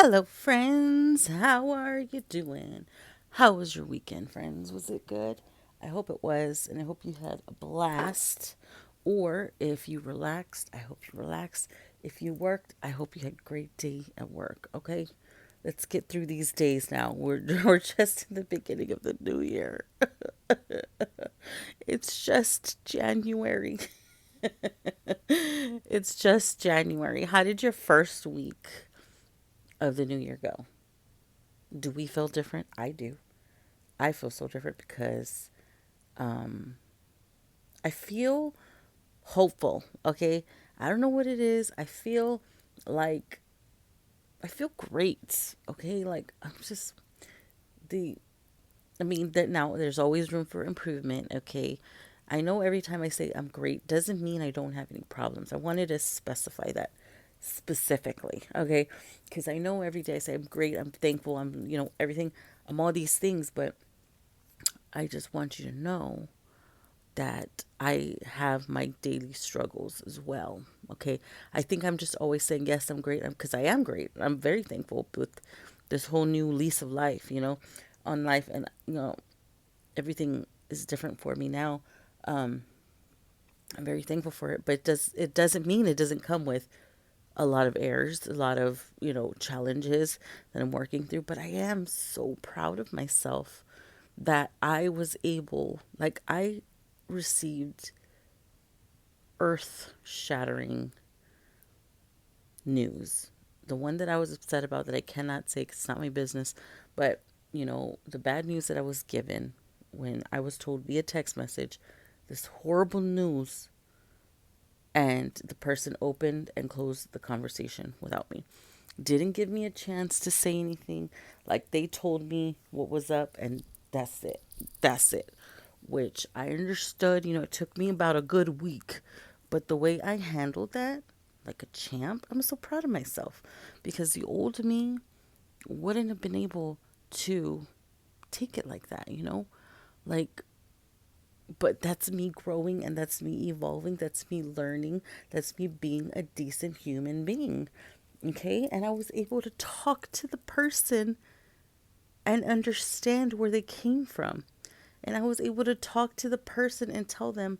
Hello, friends. How are you doing? How was your weekend, friends? Was it good? I hope it was, and I hope you had a blast. Or if you relaxed, I hope you relaxed. If you worked, I hope you had a great day at work. Okay, let's get through these days now. We're just in the beginning of the new year. It's just January. It's just January. How did your first week of the new year go? Do we feel different? I do. I feel so different because um, I feel hopeful. Okay, I don't know what it is. Like I feel great. Okay, like I'm just the. I mean that now. There's always room for improvement. Okay, I know every time I say I'm great doesn't mean I don't have any problems. I wanted to specify that specifically. Okay, because I know every day I say I'm great. I'm thankful. I'm everything. I'm all these things, but I just want you to know that I have my daily struggles as well. Okay. I think I'm just always saying, yes, I'm great because I am great. I'm very thankful with this whole new lease of life, on life. And, everything is different for me now. Um, I'm very thankful for it, but it doesn't mean it doesn't come with a lot of errors, a lot of, challenges that I'm working through. But I am so proud of myself that I was able, like, I received earth shattering news. The one that I was upset about that I cannot say because it's not my business, but, the bad news that I was given when I was told via text message this horrible news, and the person opened and closed the conversation without me. Didn't give me a chance to say anything. Like, they told me what was up, and that's it. That's it. Which I understood. It took me about a good week. But the way I handled that, like a champ, I'm so proud of myself. Because the old me wouldn't have been able to take it like that. Like, but that's me growing and that's me evolving. That's me learning. That's me being a decent human being. Okay. And I was able to talk to the person and understand where they came from. And I was able to talk to the person and tell them,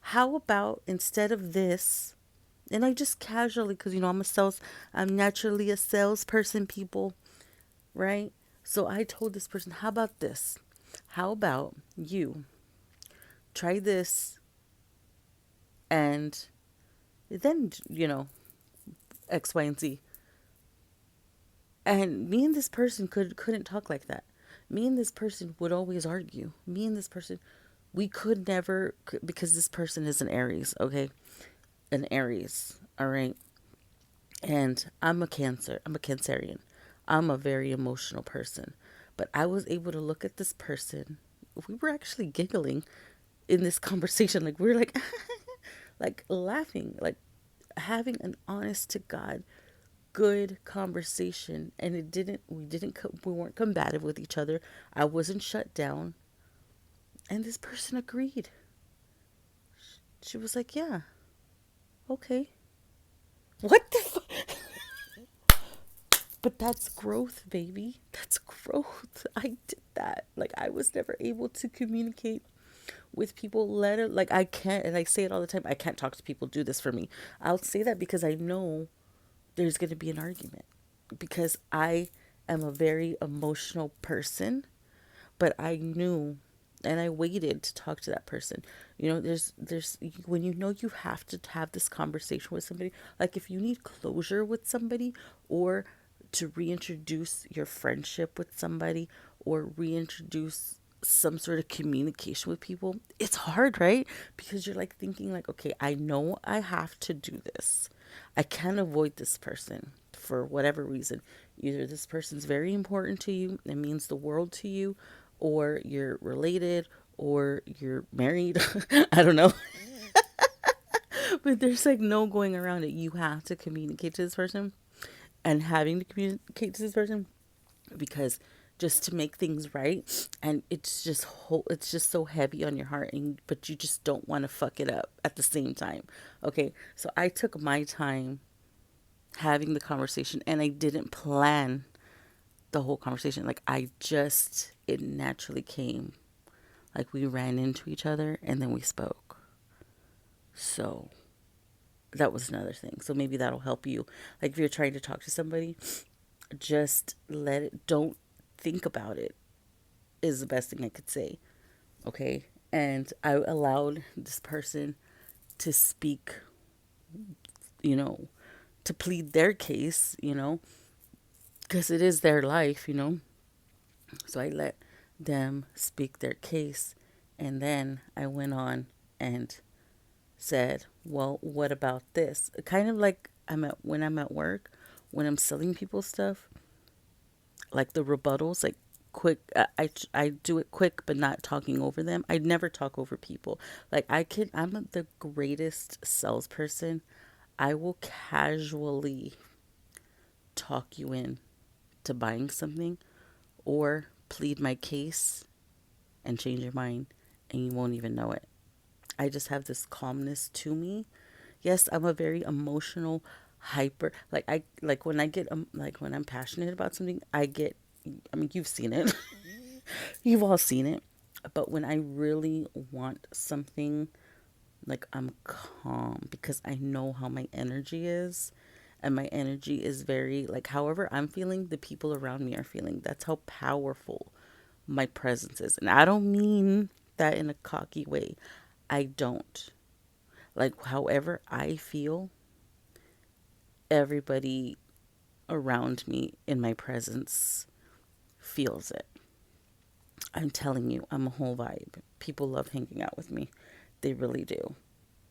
how about instead of this, and I just casually, because I'm naturally a salesperson, people, right? So I told this person, how about this? How about you try this, and then, X, Y, and Z. And me and this person couldn't talk like that. Me and this person would always argue. Me and this person, we could never, because this person is an Aries, okay? An Aries, all right? And I'm a Cancer. I'm a Cancerian. I'm a very emotional person. But I was able to look at this person. We were actually giggling in this conversation. Like, we were like, like laughing, like having an honest to God good conversation. And we weren't combative with each other. I wasn't shut down. And this person agreed. She was like, yeah, okay. What the But that's growth, baby. That's growth. I did that. Like, I was never able to communicate with people. Like, I can't, and I say it all the time, I can't talk to people, do this for me. I'll say that because I know there's going to be an argument. Because I am a very emotional person, but I knew and I waited to talk to that person. There's when you have to have this conversation with somebody, like if you need closure with somebody, or to reintroduce your friendship with somebody, or reintroduce some sort of communication with people, it's hard, right? Because you're like thinking like, okay, I know I have to do this. I can't avoid this person for whatever reason. Either this person's very important to you, it means the world to you, or you're related, or you're married. I don't know. But there's like no going around it. You have to communicate to this person, and having to communicate to this person, because just to make things right, and it's just so heavy on your heart, and but you just don't want to fuck it up at the same time. Okay, so I took my time having the conversation, and I didn't plan the whole conversation. Like, it naturally came. Like, we ran into each other and then we spoke. So that was another thing. So maybe that'll help you. Like, if you're trying to talk to somebody, just don't think about it, is the best thing I could say. Okay. And I allowed this person to speak, you know, to plead their case, because it is their life, So I let them speak their case. And then I went on and said, well, what about this? Kind of like when I'm at work, when I'm selling people stuff, like the rebuttals, like quick. I do it quick, but not talking over them. I never talk over people. Like I'm the greatest salesperson. I will casually talk you in to buying something, or plead my case and change your mind, and you won't even know it. I just have this calmness to me. Yes, I'm a very emotional, hyper. Like when I get like when I'm passionate about something, I get. I mean, you've seen it. You've all seen it. But when I really want something, like, I'm calm because I know how my energy is. And my energy is very, like, however I'm feeling, the people around me are feeling. That's how powerful my presence is. And I don't mean that in a cocky way. I don't. Like, however I feel, everybody around me in my presence feels it. I'm telling you, I'm a whole vibe. People love hanging out with me. They really do.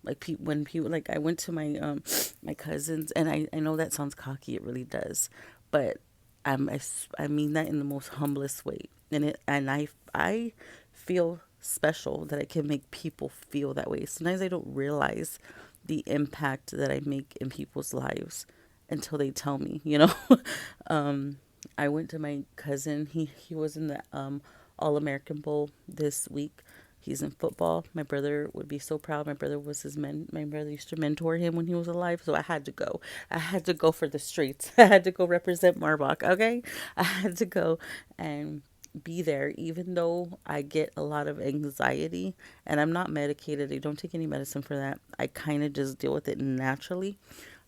Like, when people, like, I went to my cousins, and I know that sounds cocky, it really does, but I mean that in the most humblest way, and I feel special that I can make people feel that way. Sometimes I don't realize the impact that I make in people's lives until they tell me, um, I went to my cousin. He was in the All American Bowl this week. He's in football. My brother would be so proud. My brother was his men. My brother used to mentor him when he was alive, so I had to go. I had to go for the streets. I had to go represent Marbach. Okay, I had to go and be there, even though I get a lot of anxiety, and I'm not medicated. I don't take any medicine for that. I kind of just deal with it naturally.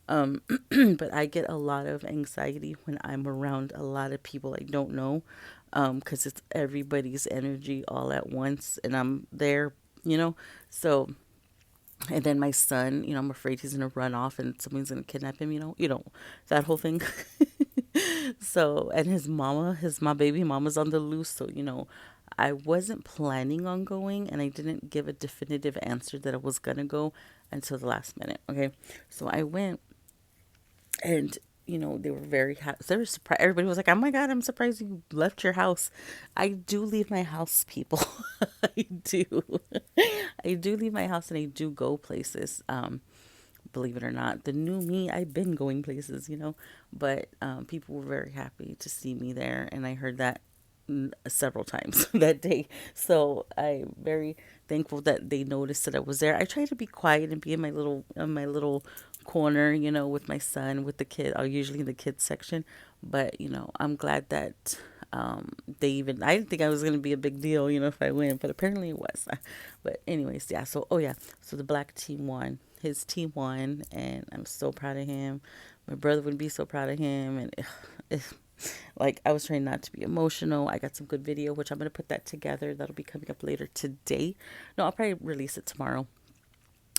Um, but I get a lot of anxiety when I'm around a lot of people I don't know, because it's everybody's energy all at once, and I'm there, you know. So, and then my son, I'm afraid he's gonna run off and somebody's gonna kidnap him, that whole thing. So, and my baby mama's on the loose, so I wasn't planning on going, and I didn't give a definitive answer that I was gonna go until the last minute. Okay, so I went, and they were very happy. They were surprised. Everybody was like, "Oh my god, I'm surprised you left your house." I do leave my house, people. I do. I do leave my house, and I do go places. Believe it or not, the new me, I've been going places, but people were very happy to see me there, and I heard that several times that day. So I'm very thankful that they noticed that I was there. I try to be quiet and be in my little corner, with my son, with the kid. I'm usually in the kids section, but I'm glad that they even. I didn't think I was gonna be a big deal, if I win, but apparently it was. But anyways, yeah. So oh yeah, so the black team won. His team won, and I'm so proud of him. My brother would be so proud of him, and like, I was trying not to be emotional. I got some good video, which I'm gonna put that together. That'll be coming up later today. No, I'll probably release it tomorrow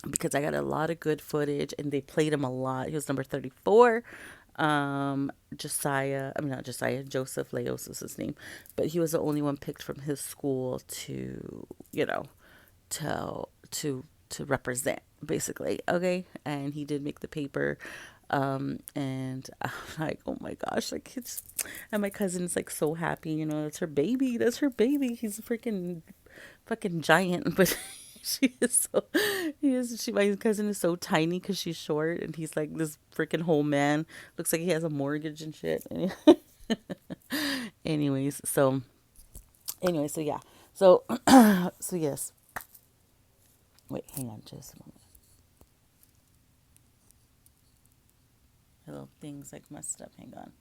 because I got a lot of good footage, and they played him a lot. He was number 34. Josiah, I mean, not Josiah, Joseph Leos is his name, but he was the only one picked from his school to, to to represent, basically. Okay, and he did make the paper. And I'm like, oh my gosh, like, it's, and my cousin's like so happy, that's her baby, he's a freaking fucking giant. But she is so my cousin is so tiny because she's short, and he's like this freaking whole man, looks like he has a mortgage and shit. anyways so so yeah, so so yes, wait, hang on just a moment. Hello. little things like messed up. Hang on.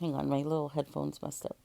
Hang on, my little headphones messed up.